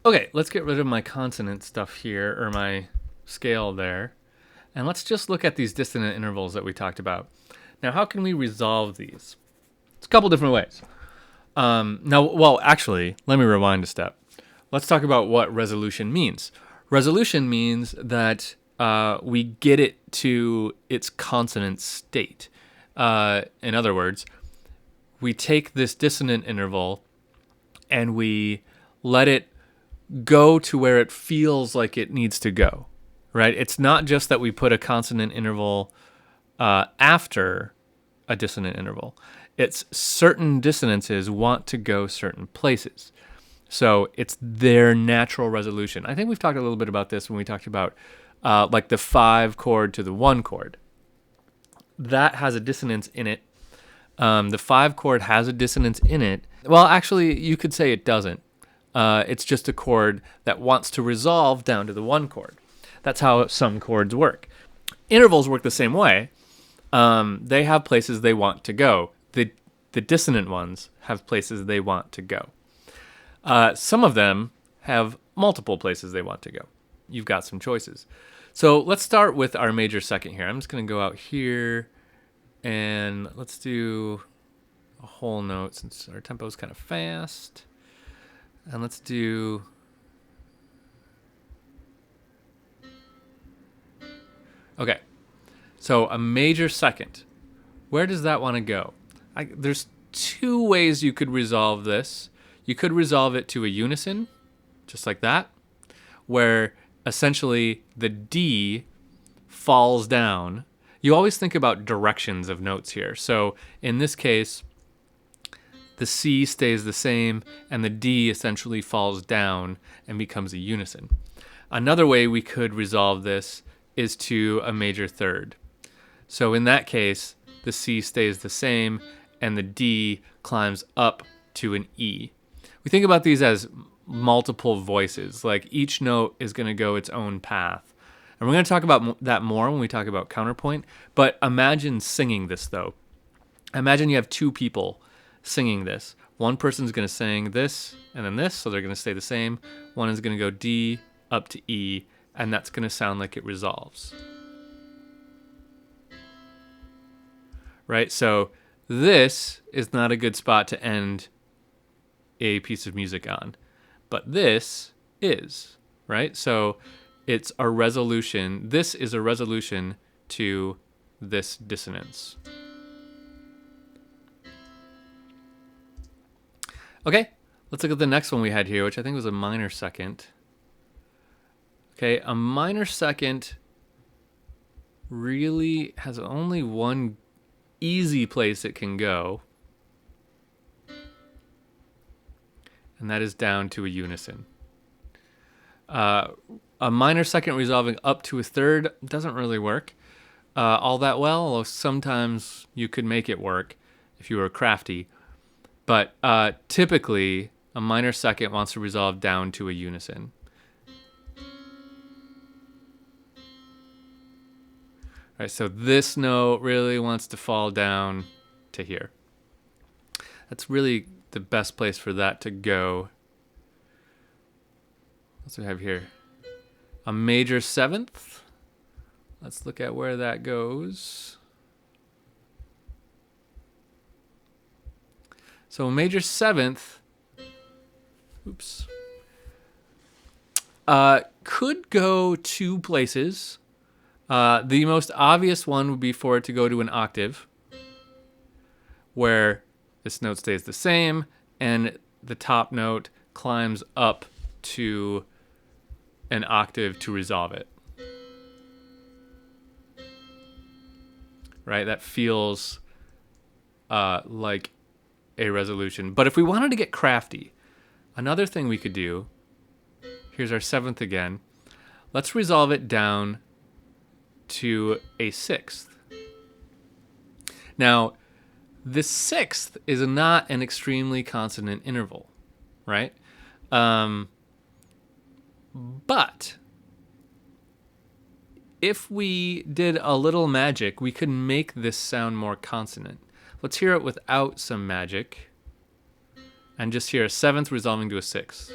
Okay, let's get rid of my consonant stuff here, or my scale there. And let's just look at these dissonant intervals that we talked about. Now, how can we resolve these? It's a couple different ways. Actually, let me rewind a step. Let's talk about what resolution means. Resolution means that we get it to its consonant state. In other words, we take this dissonant interval and we let it go to where it feels like it needs to go, right? It's not just that we put a consonant interval after a dissonant interval. It's certain dissonances want to go certain places. So it's their natural resolution. I think we've talked a little bit about this when we talked about like the 5 chord to the 1 chord. That has a dissonance in it. The 5 chord has a dissonance in it. Well, actually, you could say it doesn't. It's just a chord that wants to resolve down to the 1 chord. That's how some chords work. Intervals work the same way. They have places they want to go. The dissonant ones have places they want to go. Some of them have multiple places they want to go. You've got some choices. So let's start with our major second here. I'm just going to go out here and let's do a whole note since our tempo is kind of fast. And let's do... Okay, so a major second. Where does that want to go? There's 2 ways you could resolve this. You could resolve it to a unison, just like that, where essentially the D falls down. You always think about directions of notes here. So in this case, the C stays the same and the D essentially falls down and becomes a unison. Another way we could resolve this is to a major third. So in that case, the C stays the same and the D climbs up to an E. We think about these as multiple voices, like each note is going to go its own path. And we're going to talk about that more when we talk about counterpoint, but imagine singing this though. Imagine you have 2 people singing this. One person's going to sing this and then this, so they're going to stay the same. One is going to go D up to E, and that's going to sound like it resolves. Right? So this is not a good spot to end a piece of music on, but this is, right? So it's a resolution. This is a resolution to this dissonance. Okay, let's look at the next one we had here, which I think was a minor second. Okay, a minor second really has only one easy place it can go, and that is down to a unison. A minor second resolving up to a third doesn't really work all that well, although sometimes you could make it work if you were crafty. But typically, a minor second wants to resolve down to a unison. All right, so this note really wants to fall down to here. That's really the best place for that to go. What do we have here? A major 7th. Let's look at where that goes. So a major 7th, could go 2 places. The most obvious one would be for it to go to an octave, where this note stays the same and the top note climbs up to an octave to resolve it. Right? That feels like a resolution. But if we wanted to get crafty, another thing we could do, here's our 7th again, let's resolve it down to a 6th. Now, the 6th is not an extremely consonant interval, right? But if we did a little magic, we could make this sound more consonant. Let's hear it without some magic and just hear a 7th resolving to a 6th.